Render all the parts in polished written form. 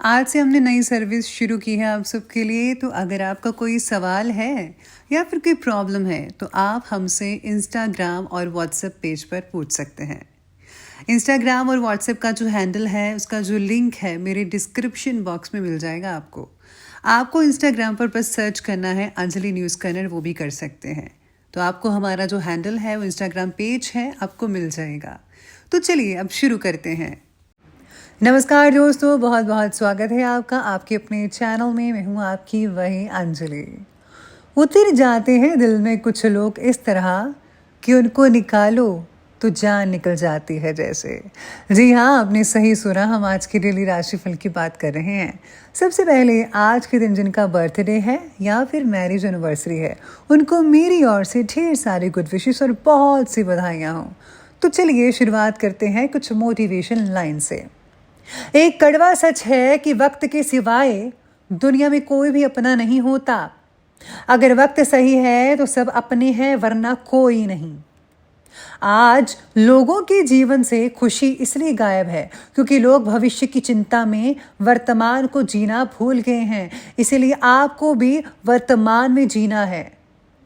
आज से हमने नई सर्विस शुरू की है आप सबके लिए। तो अगर आपका कोई सवाल है या फिर कोई प्रॉब्लम है तो आप हमसे इंस्टाग्राम और व्हाट्सएप पेज पर पूछ सकते हैं। इंस्टाग्राम और व्हाट्सएप का जो हैंडल है उसका जो लिंक है मेरे डिस्क्रिप्शन बॉक्स में मिल जाएगा आपको। आपको इंस्टाग्राम पर बस सर्च करना है अंजलि न्यूज़ कन्नड़, वो भी कर सकते हैं। तो आपको हमारा जो हैंडल है वो इंस्टाग्राम पेज है आपको मिल जाएगा। तो चलिए अब शुरू करते हैं। नमस्कार दोस्तों, बहुत बहुत स्वागत है आपका आपके अपने चैनल में। मैं हूँ आपकी वही अंजलि। उतर जाते हैं दिल में कुछ लोग इस तरह कि उनको निकालो तो जान निकल जाती है जैसे। जी हाँ, आपने सही सुना, हम आज की डेली राशिफल की बात कर रहे हैं। सबसे पहले आज के दिन जिनका बर्थडे है या फिर मैरिज एनिवर्सरी है उनको मेरी ओर से ढेर सारी गुड विशेस और बहुत सी बधाइयाँ हों। तो चलिए शुरुआत करते हैं कुछ मोटिवेशन लाइन से। एक कड़वा सच है कि वक्त के सिवाय दुनिया में कोई भी अपना नहीं होता। अगर वक्त सही है तो सब अपने हैं, वरना कोई नहीं। आज लोगों के जीवन से खुशी इसलिए गायब है क्योंकि लोग भविष्य की चिंता में वर्तमान को जीना भूल गए हैं। इसीलिए आपको भी वर्तमान में जीना है,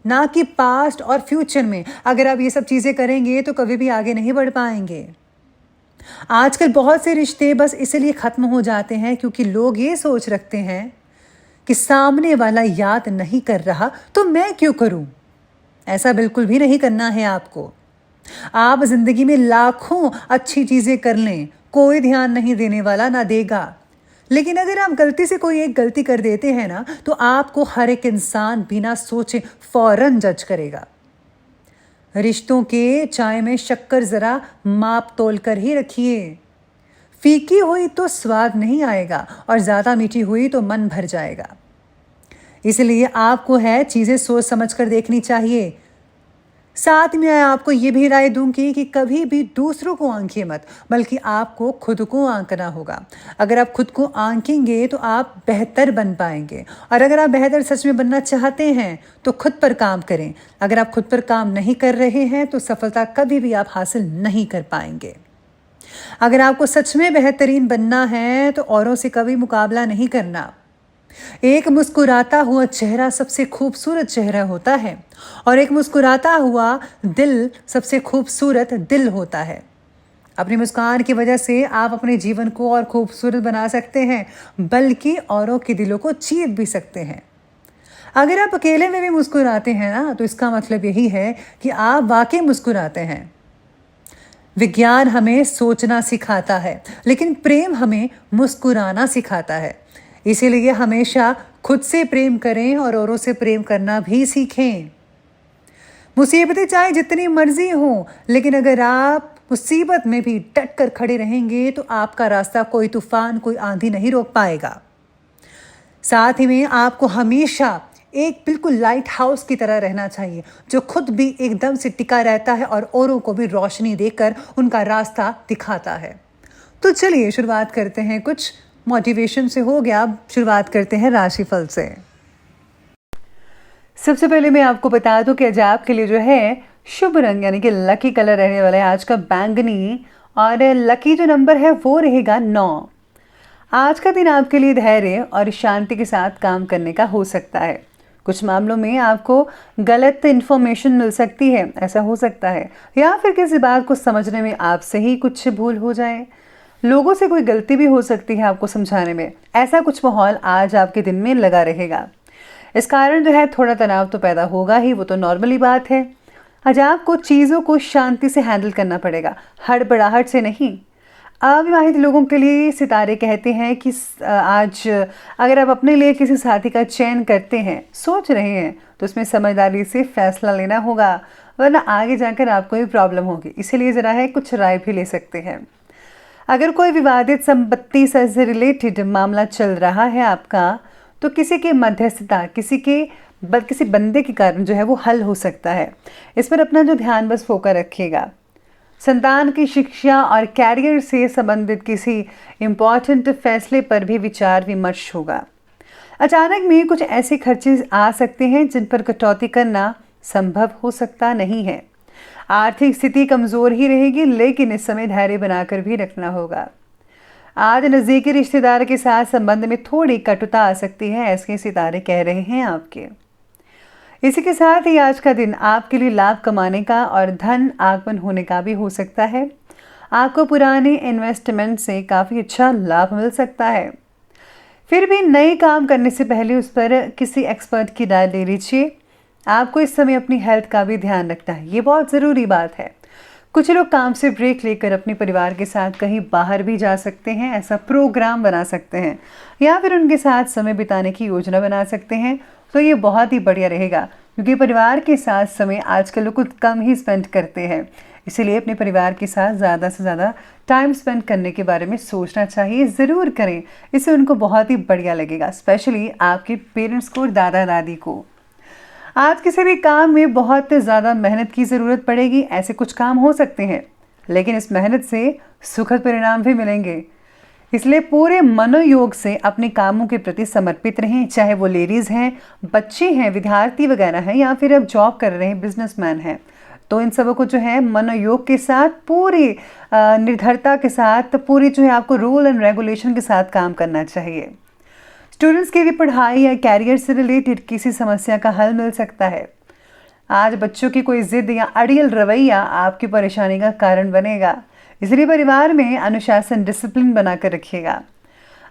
ना कि पास्ट और फ्यूचर में। अगर आप ये सब चीजें करेंगे तो कभी भी आगे नहीं बढ़ पाएंगे। आजकल बहुत से रिश्ते बस इसलिए खत्म हो जाते हैं क्योंकि लोग ये सोच रखते हैं कि सामने वाला याद नहीं कर रहा तो मैं क्यों करूं। ऐसा बिल्कुल भी नहीं करना है आपको। आप जिंदगी में लाखों अच्छी चीजें कर लें, कोई ध्यान नहीं देने वाला ना देगा। लेकिन अगर आप गलती से कोई एक गलती कर देते हैं ना तो आपको हर एक इंसान बिना सोचे फौरन जज करेगा। रिश्तों के चाय में शक्कर जरा माप तोल कर ही रखिए। फीकी हुई तो स्वाद नहीं आएगा और ज्यादा मीठी हुई तो मन भर जाएगा। इसलिए आपको है चीजें सोच समझ कर देखनी चाहिए। साथ में आपको ये भी राय दूंगी कि कभी भी दूसरों को आंकिए मत, बल्कि आपको खुद को आंकना होगा। अगर आप खुद को आंकेंगे तो आप बेहतर बन पाएंगे। और अगर आप बेहतर सच में बनना चाहते हैं तो खुद पर काम करें। अगर आप खुद पर काम नहीं कर रहे हैं तो सफलता कभी भी आप हासिल नहीं कर पाएंगे। अगर आपको सच में बेहतरीन बनना है तो औरों से कभी मुकाबला नहीं करना। एक मुस्कुराता हुआ चेहरा सबसे खूबसूरत चेहरा होता है और एक मुस्कुराता हुआ दिल सबसे खूबसूरत दिल होता है। अपनी मुस्कान की वजह से आप अपने जीवन को और खूबसूरत बना सकते हैं, बल्कि औरों के दिलों को जीत भी सकते हैं। अगर आप अकेले में भी मुस्कुराते हैं ना तो इसका मतलब यही है कि आप वाकई मुस्कुराते हैं। विज्ञान हमें सोचना सिखाता है, लेकिन प्रेम हमें मुस्कुराना सिखाता है। इसीलिए हमेशा खुद से प्रेम करें और औरों से प्रेम करना भी सीखें। मुसीबतें चाहे जितनी मर्जी हो, लेकिन अगर आप मुसीबत में भी डट कर खड़े रहेंगे तो आपका रास्ता कोई तूफान, कोई आंधी नहीं रोक पाएगा। साथ ही में आपको हमेशा एक बिल्कुल लाइट हाउस की तरह रहना चाहिए, जो खुद भी एकदम से टिका रहता है और औरों को भी रोशनी देकर उनका रास्ता दिखाता है। तो चलिए शुरुआत करते हैं, कुछ मोटिवेशन से हो गया। अब शुरुआत करते हैं राशिफल से। सबसे पहले मैं आपको बता दूं कि आज आपके लिए जो है शुभ रंग यानी कि लकी कलर रहने वाला है आज का बैंगनी, और लकी जो नंबर है वो रहेगा 9। आज का दिन आपके लिए धैर्य और शांति के साथ काम करने का हो सकता है। कुछ मामलों में आपको गलत इन्फॉर्मेशन मिल सकती है, ऐसा हो सकता है, या फिर किसी बात को समझने में आपसे ही कुछ भूल हो जाए। लोगों से कोई गलती भी हो सकती है आपको समझाने में। ऐसा कुछ माहौल आज आपके दिन में लगा रहेगा। इस कारण जो है थोड़ा तनाव तो पैदा होगा ही, वो तो नॉर्मली बात है। आज आपको चीज़ों को शांति से हैंडल करना पड़ेगा, हड़बड़ाहट से नहीं। अविवाहित लोगों के लिए सितारे कहते हैं कि आज अगर आप अपने लिए किसी साथी का चयन करते हैं, सोच रहे हैं, तो उसमें समझदारी से फैसला लेना होगा, वरना आगे जाकर आपको ही प्रॉब्लम होगी। इसीलिए ज़रा है कुछ राय भी ले सकते हैं। अगर कोई विवादित संपत्ति से रिलेटेड मामला चल रहा है आपका, तो किसी की मध्यस्थता, किसी बंदे के कारण जो है वो हल हो सकता है। इस पर अपना जो ध्यान बस फोकस रखिएगा। संतान की शिक्षा और कैरियर से संबंधित किसी इम्पॉर्टेंट फैसले पर भी विचार विमर्श होगा। अचानक में कुछ ऐसे खर्चे आ सकते हैं जिन पर कटौती करना संभव हो सकता नहीं है। आर्थिक स्थिति कमजोर ही रहेगी, लेकिन इस समय धैर्य बनाकर भी रखना होगा। आज नज़दीकी रिश्तेदार के साथ संबंध में थोड़ी कटुता आ सकती है, ऐसे सितारे कह रहे हैं आपके। इसी के साथ ही आज का दिन आपके लिए लाभ कमाने का और धन आगमन होने का भी हो सकता है। आपको पुराने इन्वेस्टमेंट से काफ़ी अच्छा लाभ मिल सकता है। फिर भी नए काम करने से पहले उस पर किसी एक्सपर्ट की राय ले लीजिए। आपको इस समय अपनी हेल्थ का भी ध्यान रखना है, ये बहुत ज़रूरी बात है। कुछ लोग काम से ब्रेक लेकर अपने परिवार के साथ कहीं बाहर भी जा सकते हैं, ऐसा प्रोग्राम बना सकते हैं या फिर उनके साथ समय बिताने की योजना बना सकते हैं। तो ये बहुत ही बढ़िया रहेगा, क्योंकि परिवार के साथ समय आजकल लोग कुछ कम ही स्पेंड करते हैं। इसीलिए अपने परिवार के साथ ज़्यादा से ज़्यादा टाइम स्पेंड करने के बारे में सोचना चाहिए, ज़रूर करें। इससे उनको बहुत ही बढ़िया लगेगा, स्पेशली आपके पेरेंट्स को और दादा दादी को। आज किसी भी काम में बहुत ज़्यादा मेहनत की ज़रूरत पड़ेगी, ऐसे कुछ काम हो सकते हैं, लेकिन इस मेहनत से सुखद परिणाम भी मिलेंगे। इसलिए पूरे मनोयोग से अपने कामों के प्रति समर्पित रहें, चाहे वो लेडीज़ हैं, बच्चे हैं, विद्यार्थी वगैरह हैं या फिर अब जॉब कर रहे हैं, बिजनेसमैन हैं। तो इन सबों को जो है मनोयोग के साथ, पूरी निर्भरता के साथ, पूरी जो है आपको रूल एंड रेगुलेशन के साथ काम करना चाहिए। स्टूडेंट्स की भी पढ़ाई या कैरियर से रिलेटेड किसी समस्या का हल मिल सकता है। आज बच्चों की कोई जिद या अड़ियल रवैया आपकी परेशानी का कारण बनेगा, इसलिए परिवार में अनुशासन, डिसिप्लिन बनाकर रखिएगा।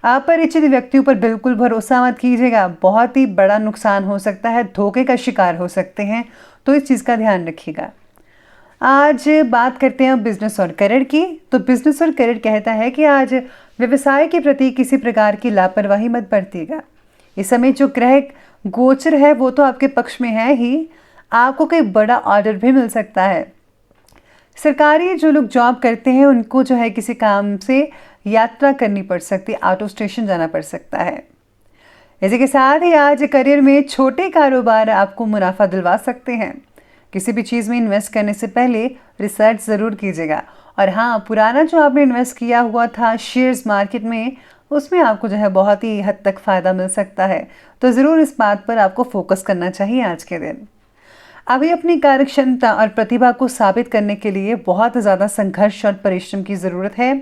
अपरिचित व्यक्तियों पर बिल्कुल भरोसा मत कीजिएगा, बहुत ही बड़ा नुकसान हो सकता है, धोखे का शिकार हो सकते हैं, तो इस चीज़ का ध्यान रखिएगा। आज बात करते हैं बिजनेस और करियर की। तो बिजनेस और करियर कहता है कि आज व्यवसाय के प्रति किसी प्रकार की लापरवाही मत बरतिएगा। इस समय जो ग्रह गोचर है वो तो आपके पक्ष में है ही, आपको कोई बड़ा ऑर्डर भी मिल सकता है। सरकारी जो लोग जॉब करते हैं उनको जो है किसी काम से यात्रा करनी पड़ सकती है, आउट ऑफ स्टेशन जाना पड़ सकता है। इसी के साथ ही आज करियर में छोटे कारोबार आपको मुनाफा दिलवा सकते हैं। किसी भी चीज़ में इन्वेस्ट करने से पहले रिसर्च ज़रूर कीजिएगा। और हाँ, पुराना जो आपने इन्वेस्ट किया हुआ था शेयर्स मार्केट में, उसमें आपको जो है बहुत ही हद तक फ़ायदा मिल सकता है। तो ज़रूर इस बात पर आपको फोकस करना चाहिए आज के दिन। अभी अपनी कार्यक्षमता और प्रतिभा को साबित करने के लिए बहुत ज़्यादा संघर्ष और परिश्रम की ज़रूरत है।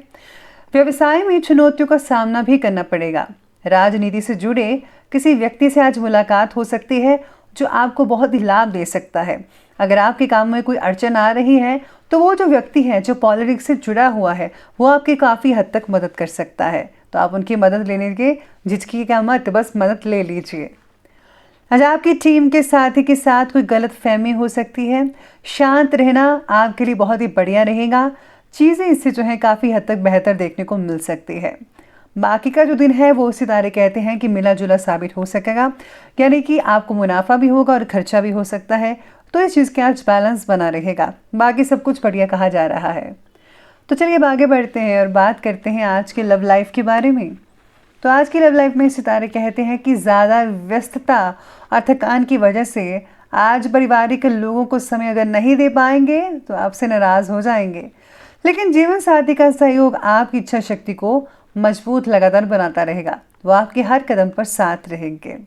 व्यवसाय में चुनौतियों का सामना भी करना पड़ेगा। राजनीति से जुड़े किसी व्यक्ति से आज मुलाकात हो सकती है जो आपको बहुत ही लाभ दे सकता है। अगर आपके काम में कोई अड़चन आ रही है तो वो जो व्यक्ति है जो पॉलिटिक्स से जुड़ा हुआ है वो आपकी काफ़ी हद तक मदद कर सकता है। तो आप उनकी मदद लेने के झिझकिएगा मत, बस मदद ले लीजिए। आज आपकी टीम के साथी के साथ कोई गलत फहमी हो सकती है। शांत रहना आपके लिए बहुत ही बढ़िया रहेगा। चीज़ें इससे जो है काफ़ी हद तक बेहतर देखने को मिल सकती है। बाकी का जो दिन है वो सितारे कहते हैं कि मिला जुला साबित हो सकेगा, यानी कि आपको मुनाफा भी होगा और खर्चा भी हो सकता है। तो इस चीज़ के आज बैलेंस बना रहेगा। बाकी सब कुछ बढ़िया कहा जा रहा है। तो चलिए अब आगे बढ़ते हैं और बात करते हैं आज के लव लाइफ के बारे में। तो आज की लव लाइफ में सितारे कहते हैं कि ज़्यादा व्यस्तता और थकान की वजह से आज पारिवारिक लोगों को समय अगर नहीं दे पाएंगे तो आपसे नाराज़ हो जाएंगे। लेकिन जीवन साथी का सहयोग आपकी इच्छा शक्ति को मजबूत लगातार बनाता रहेगा। वो आपके हर कदम पर साथ रहेंगे।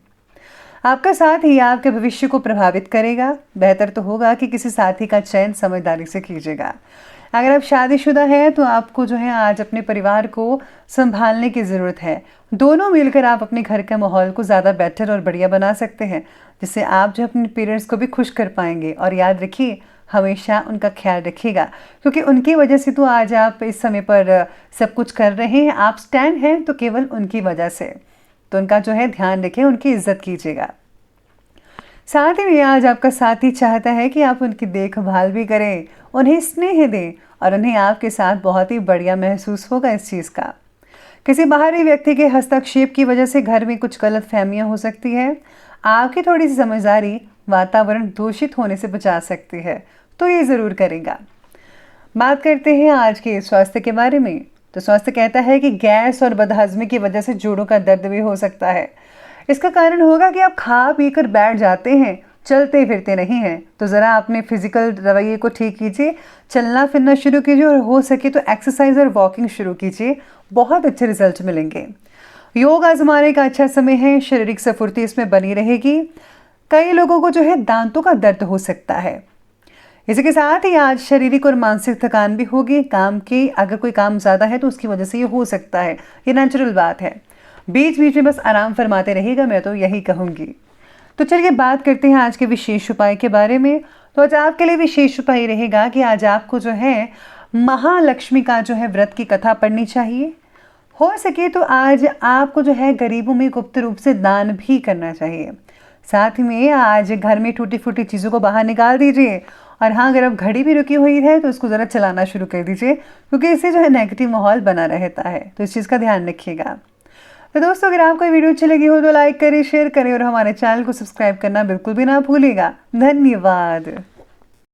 आपका साथ ही आपके भविष्य को प्रभावित करेगा। बेहतर तो होगा कि किसी साथी का चयन समझदारी से कीजिएगा। अगर आप शादीशुदा हैं तो आपको जो है आज अपने परिवार को संभालने की ज़रूरत है। दोनों मिलकर आप अपने घर के माहौल को ज़्यादा बेटर और बढ़िया बना सकते हैं, जिससे आप जो अपने पेरेंट्स को भी खुश कर पाएंगे। और याद रखिए, हमेशा उनका ख्याल रखिएगा, क्योंकि उनकी वजह से तो आज आप इस समय पर सब कुछ कर रहे हैं। आप स्टैंड हैं तो केवल उनकी वजह से। तो उनका जो है ध्यान रखें, उनकी इज्जत कीजिएगा। साथ ही में आज आपका साथी चाहता है कि आप उनकी देखभाल भी करें, उन्हें स्नेह दें और उन्हें आपके साथ बहुत ही बढ़िया महसूस होगा इस चीज़ का। किसी बाहरी व्यक्ति के हस्तक्षेप की वजह से घर में कुछ गलत फहमियाँ हो सकती है। आपकी थोड़ी सी समझदारी वातावरण दूषित होने से बचा सकती है, तो ये ज़रूर करेगा। बात करते हैं आज के स्वास्थ्य के बारे में। तो स्वास्थ्य कहता है कि गैस और बदहज़मी की वजह से जोड़ों का दर्द भी हो सकता है। इसका कारण होगा कि आप खा पी कर बैठ जाते हैं, चलते फिरते नहीं हैं। तो ज़रा अपने फिजिकल रवैये को ठीक कीजिए, चलना फिरना शुरू कीजिए और हो सके तो एक्सरसाइज और वॉकिंग शुरू कीजिए, बहुत अच्छे रिजल्ट मिलेंगे। योग आजमाने का अच्छा समय है, शारीरिक स्फूर्ति इसमें बनी रहेगी। कई लोगों को जो है दांतों का दर्द हो सकता है। इसी के साथ ही आज शारीरिक और मानसिक थकान भी होगी। काम की अगर कोई काम ज़्यादा है तो उसकी वजह से ये हो सकता है, ये नेचुरल बात है। बीच बीच में बस आराम फरमाते रहिएगा, मैं तो यही कहूँगी। तो चलिए बात करते हैं आज के विशेष उपाय के बारे में। तो आज आपके लिए विशेष उपाय रहेगा कि आज आपको जो है महालक्ष्मी का जो है व्रत की कथा पढ़नी चाहिए। हो सके तो आज आपको जो है गरीबों में गुप्त रूप से दान भी करना चाहिए। साथ में आज घर में टूटी फूटी चीज़ों को बाहर निकाल दीजिए। और हाँ, अगर अब घड़ी भी रुकी हुई है तो उसको ज़रा चलाना शुरू कर दीजिए, क्योंकि इससे जो है नेगेटिव माहौल बना रहता है। तो इस चीज़ का ध्यान रखिएगा। तो दोस्तों, अगर आपको वीडियो अच्छी लगी हो तो लाइक करें, शेयर करें और हमारे चैनल को सब्सक्राइब करना बिल्कुल भी ना भूलिएगा। धन्यवाद।